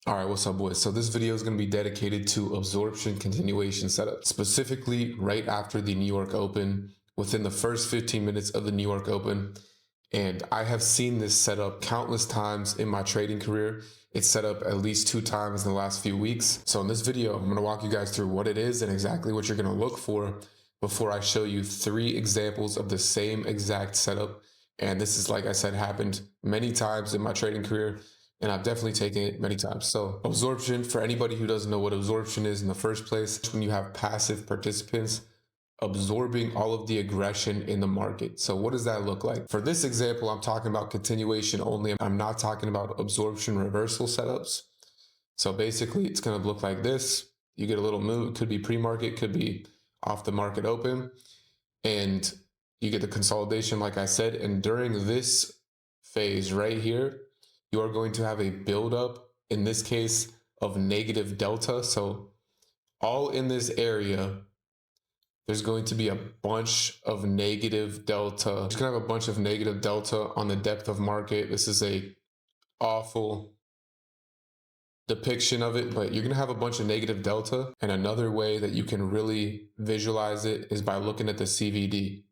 All right, what's up, boys? So this video is going to be dedicated to absorption continuation setup, specifically right after the New York Open, within the first 15 minutes of the New York Open. And I have seen this setup countless times in my trading career. It's set up at least 2 times in the last few weeks. So in this video, I'm going to walk you guys through what it is and exactly what you're going to look for before I show you 3 examples of the same exact setup. And this is, like I said, happened many times in my trading career, and I've definitely taken it many times. So absorption, for anybody who doesn't know what absorption is in the first place, when you have passive participants absorbing all of the aggression in the market. So what does that look like? For this example, I'm talking about continuation only. I'm not talking about absorption reversal setups. So basically it's going to look like this. You get a little move. It could be pre-market, could be off the market open, and you get the consolidation, like I said. And during this phase right here, you are going to have a buildup, in this case, of negative delta. So all in this area, there's going to be a bunch of negative delta. You're gonna have a bunch of negative delta on the depth of market. This is a awful depiction of it, but you're gonna have a bunch of negative delta. And another way that you can really visualize it is by looking at the CVD.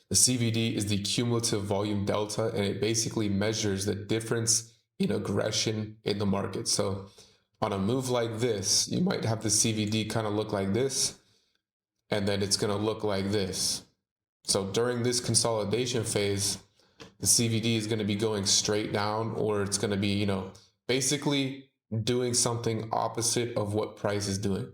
The CVD is the cumulative volume delta, and it basically measures the difference in aggression in the market. So on a move like this, you might have the CVD kind of look like this, and then it's going to look like this. So during this consolidation phase, the CVD is going to be going straight down, or it's going to be, basically doing something opposite of what price is doing.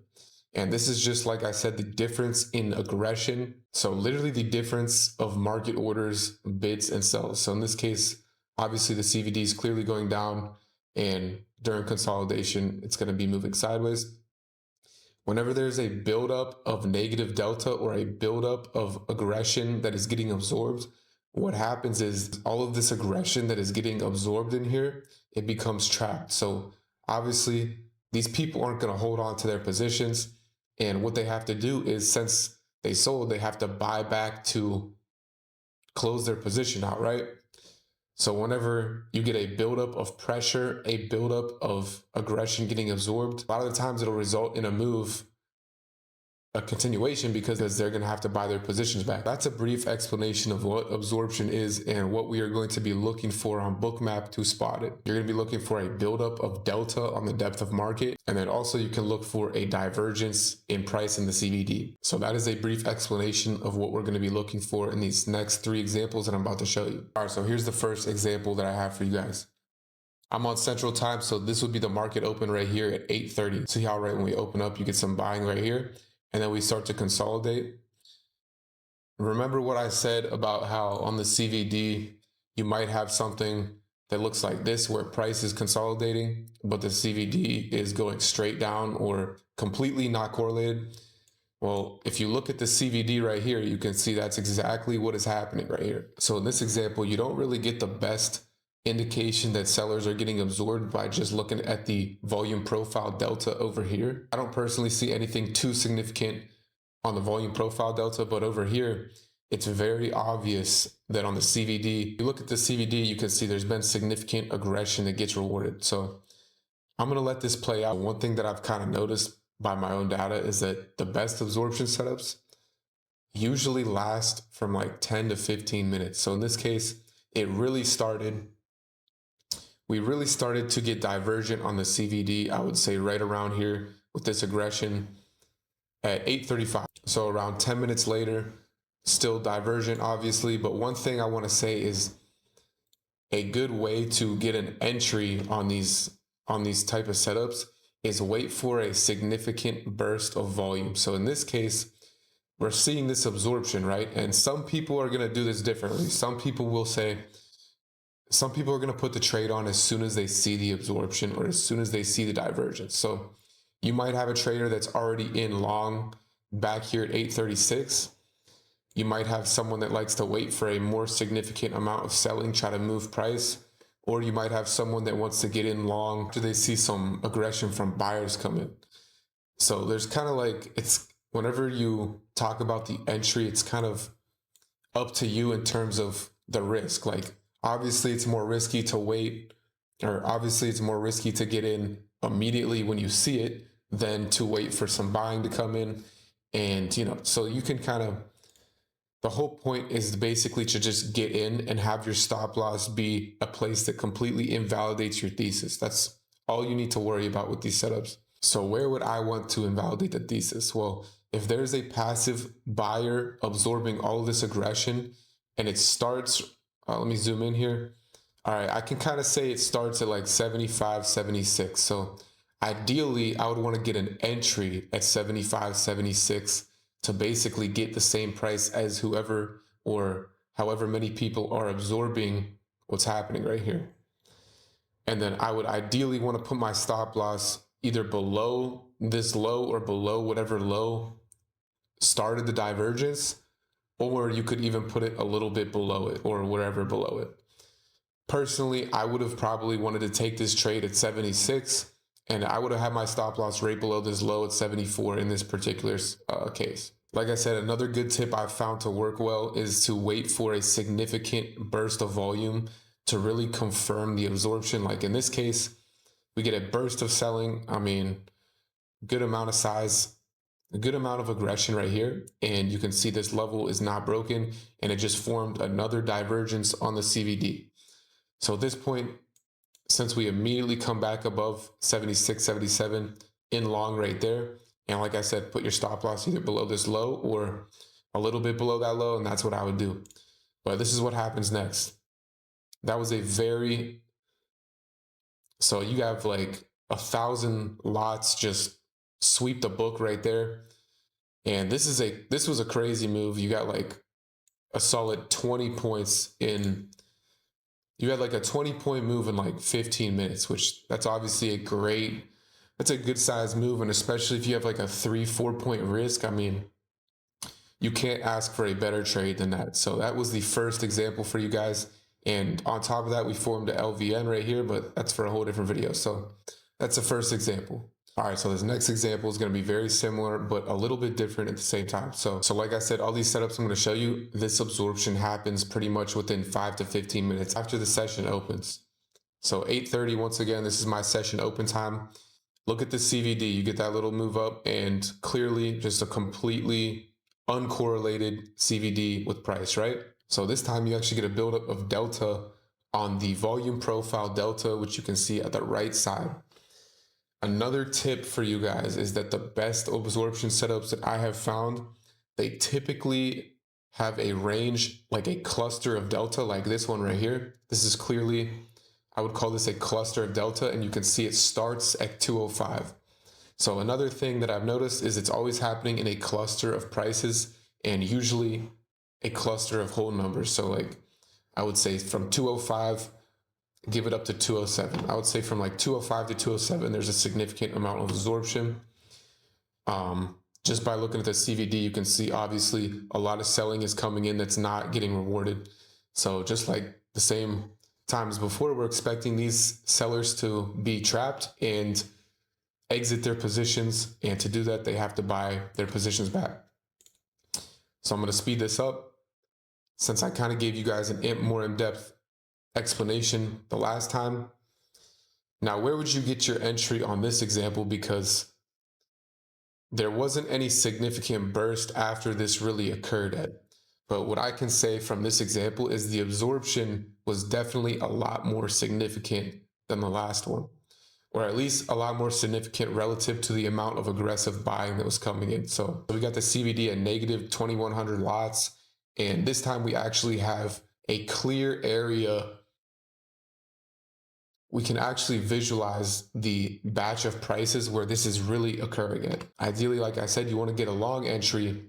And this is just, like I said, the difference in aggression. So literally the difference of market orders, bids, and sells. So in this case, obviously the CVD is clearly going down, and during consolidation, it's going to be moving sideways. Whenever there's a buildup of negative delta or a buildup of aggression that is getting absorbed, what happens is all of this aggression that is getting absorbed in here, it becomes trapped. So obviously these people aren't going to hold on to their positions. And what they have to do is, since they sold, they have to buy back to close their position out, right? So whenever you get a buildup of pressure, a buildup of aggression getting absorbed, a lot of the times it'll result in a move, a continuation, because they're going to have to buy their positions back. That's a brief explanation of what absorption is and what we are going to be looking for on bookmap to spot it. You're going to be looking for a buildup of delta on the depth of market, and then also you can look for a divergence in price in the CVD. So that is a brief explanation of what we're going to be looking for in these next 3 examples that I'm about to show you. All right, so here's the first example that I have for you guys. I'm on Central Time, so this would be the market open right here at 8:30. See how right when we open up, you get some buying right here, and then we start to consolidate. Remember what I said about how on the CVD, you might have something that looks like this, where price is consolidating, but the CVD is going straight down or completely not correlated. Well, if you look at the CVD right here, you can see that's exactly what is happening right here. So in this example, you don't really get the best indication that sellers are getting absorbed by just looking at the volume profile delta over here. I don't personally see anything too significant on the volume profile delta, but over here, it's very obvious that on the CVD, you look at the CVD, you can see there's been significant aggression that gets rewarded. So I'm going to let this play out. One thing that I've kind of noticed by my own data is that the best absorption setups usually last from like 10 to 15 minutes. So in this case, we really started to get divergent on the CVD, I would say right around here with this aggression at 8:35. So around 10 minutes later, still divergent, obviously. But one thing I want to say is a good way to get an entry on these type of setups is wait for a significant burst of volume. So in this case, we're seeing this absorption, right? And some people are going to do this differently. Some people are going to put the trade on as soon as they see the absorption or as soon as they see the divergence. So you might have a trader that's already in long back here at 8:36. You might have someone that likes to wait for a more significant amount of selling, try to move price. Or you might have someone that wants to get in long after they see some aggression from buyers come in. So there's kind of like, it's whenever you talk about the entry, it's kind of up to you in terms of the risk. Like, obviously it's more risky to wait or obviously it's more risky to get in immediately when you see it than to wait for some buying to come in. And, so you can kind of, the whole point is basically to just get in and have your stop loss be a place that completely invalidates your thesis. That's all you need to worry about with these setups. So where would I want to invalidate the thesis? Well, if there's a passive buyer absorbing all of this aggression and it starts, let me zoom in here. All right, I can kind of say it starts at like 75, 76. So ideally, I would want to get an entry at 75, 76 to basically get the same price as whoever or however many people are absorbing what's happening right here. And then I would ideally want to put my stop loss either below this low or below whatever low started the divergence, or you could even put it a little bit below it or wherever below it. Personally, I would have probably wanted to take this trade at 76, and I would have had my stop loss right below this low at 74 in this particular case. Like I said, another good tip I've found to work well is to wait for a significant burst of volume to really confirm the absorption. Like in this case, we get a burst of selling. I mean, good amount of size, a good amount of aggression right here. And you can see this level is not broken, and it just formed another divergence on the CVD. So at this point, since we immediately come back above 76, 77 in long right there, and like I said, put your stop loss either below this low or a little bit below that low, and that's what I would do. But this is what happens next. That was so you have like 1,000 lots just sweep the book right there. And this was a crazy move. You got like a solid 20 points in, you had like a 20-point move in like 15 minutes, which that's obviously that's a good size move. And especially if you have like a 3-4 point risk, I mean, you can't ask for a better trade than that. So that was the first example for you guys. And on top of that, we formed a LVN right here, but that's for a whole different video. So that's the first example. All right, so this next example is going to be very similar, but a little bit different at the same time. So like I said, all these setups I'm going to show you, this absorption happens pretty much within 5 to 15 minutes after the session opens. So 8:30, once again, this is my session open time. Look at the CVD, you get that little move up, and clearly just a completely uncorrelated CVD with price, right? So this time you actually get a buildup of delta on the volume profile delta, which you can see at the right side. Another tip for you guys is that the best absorption setups that I have found, they typically have a range, like a cluster of delta, like this one right here. This is clearly, I would call this a cluster of delta, and you can see it starts at 205. So another thing that I've noticed is it's always happening in a cluster of prices and usually a cluster of whole numbers. So like I would say from 205, give it up to 207. I would say from like 205 to 207, there's a significant amount of absorption. Just by looking at the CVD, you can see obviously a lot of selling is coming in that's not getting rewarded. So just like the same time as before, we're expecting these sellers to be trapped and exit their positions. And to do that, they have to buy their positions back. So I'm going to speed this up since I kind of gave you guys an more in-depth explanation the last time. Now, where would you get your entry on this example? Because there wasn't any significant burst after this really occurred at. But what I can say from this example is the absorption was definitely a lot more significant than the last one, or at least a lot more significant relative to the amount of aggressive buying that was coming in. So we got the CVD at negative 2,100 lots. And this time we actually have a clear area. We can actually visualize the batch of prices where this is really occurring at. Ideally, like I said, you want to get a long entry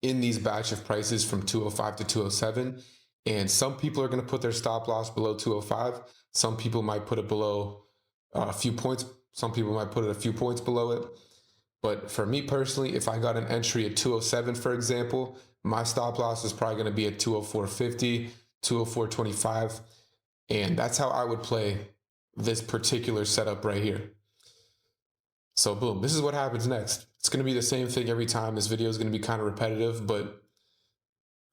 in these batch of prices from 205 to 207. And some people are going to put their stop loss below 205. Some people might put it below a few points. Some people might put it a few points below it. But for me personally, if I got an entry at 207, for example, my stop loss is probably going to be at 204.50, 204.25. And that's how I would play this particular setup right here. So boom, this is what happens next. It's going to be the same thing every time. This video is going to be kind of repetitive, but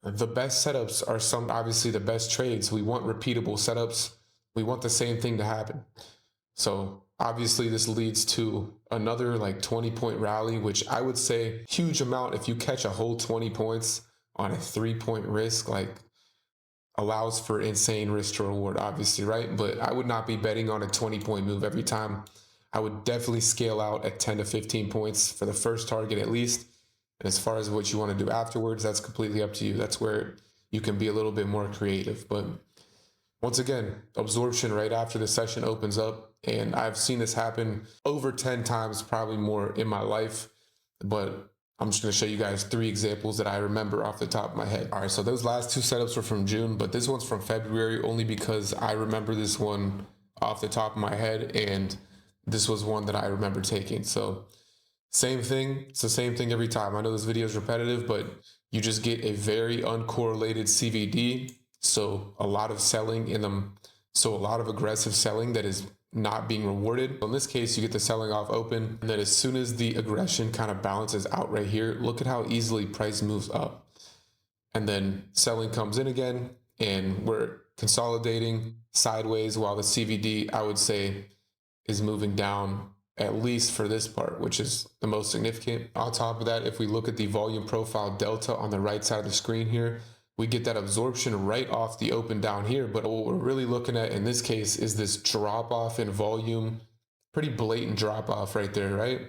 the best setups are obviously the best trades. We want repeatable setups. We want the same thing to happen. So obviously this leads to another like 20-point rally, which I would say huge amount. If you catch a whole 20 points on a 3-point risk, like allows for insane risk to reward, obviously, right? But I would not be betting on a 20-point move every time. I would definitely scale out at 10 to 15 points for the first target at least. And as far as what you want to do afterwards, that's completely up to you. That's where you can be a little bit more creative. But once again, absorption right after the session opens up. And I've seen this happen over 10 times, probably more in my life. But I'm just going to show you guys 3 examples that I remember off the top of my head. All right, so those last 2 setups were from June, but this one's from February only because I remember this one off the top of my head, and this was one that I remember taking. So same thing. It's the same thing every time. I know this video is repetitive, but you just get a very uncorrelated CVD. So a lot of selling in them. So a lot of aggressive selling that is not being rewarded. In this case, you get the selling off open. And then as soon as the aggression kind of balances out right here, look at how easily price moves up. And then selling comes in again, and we're consolidating sideways while the CVD, I would say, is moving down, at least for this part, which is the most significant. On top of that, if we look at the volume profile delta on the right side of the screen here, we get that absorption right off the open down here. But what we're really looking at in this case is this drop off in volume, pretty blatant drop off right there, right?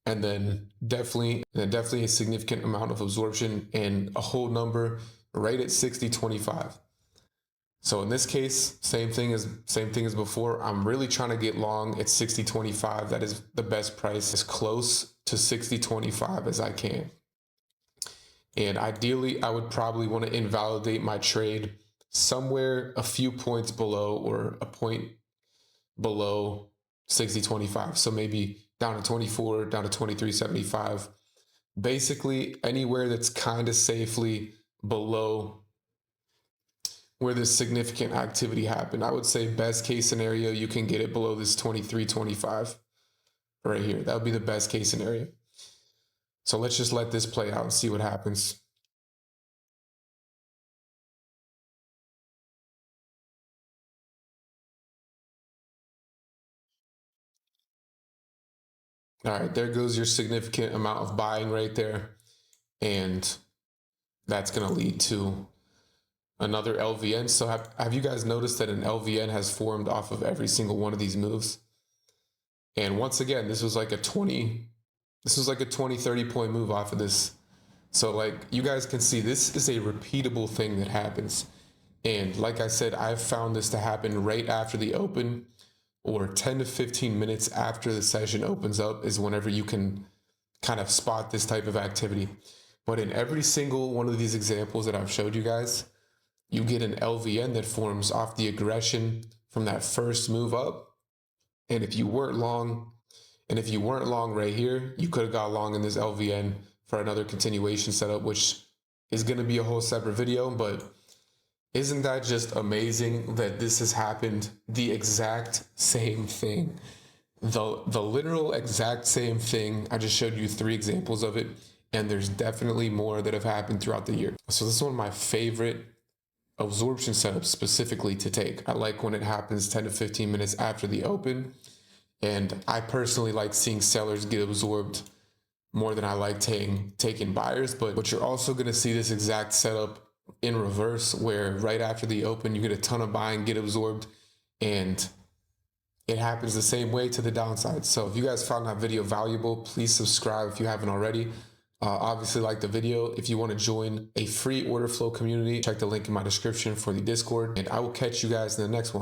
And then definitely a significant amount of absorption and a whole number right at 60.25. So in this case, same thing as before. I'm really trying to get long at 60.25. That is the best price, as close to 60.25 as I can. And ideally, I would probably want to invalidate my trade somewhere a few points below, or a point below 60.25. So maybe down to 24, down to 23.75. Basically anywhere that's kind of safely below where this significant activity happened. I would say best case scenario, you can get it below this 23.25 right here. That would be the best case scenario. So let's just let this play out and see what happens. All right, there goes your significant amount of buying right there. And that's going to lead to another LVN. So have you guys noticed that an LVN has formed off of every single one of these moves? And once again, this was like a 20, 30 point move off of this. So like you guys can see, this is a repeatable thing that happens. And like I said, I've found this to happen right after the open, or 10 to 15 minutes after the session opens up is whenever you can kind of spot this type of activity. But in every single one of these examples that I've showed you guys, you get an LVN that forms off the aggression from that first move up. And if you weren't long right here, you could have got long in this LVN for another continuation setup, which is going to be a whole separate video. But isn't that just amazing that this has happened? The exact same thing, the literal exact same thing. I just showed you 3 examples of it, and there's definitely more that have happened throughout the year. So this is one of my favorite absorption setups specifically to take. I like when it happens 10 to 15 minutes after the open, and I personally like seeing sellers get absorbed more than I like taking buyers. But you're also going to see this exact setup in reverse, where right after the open you get a ton of buying, get absorbed, and it happens the same way to the downside. So if you guys found that video valuable, please subscribe if you haven't already. Obviously like the video. If you want to join a free order flow community, check the link in my description for the Discord, and I will catch you guys in the next one.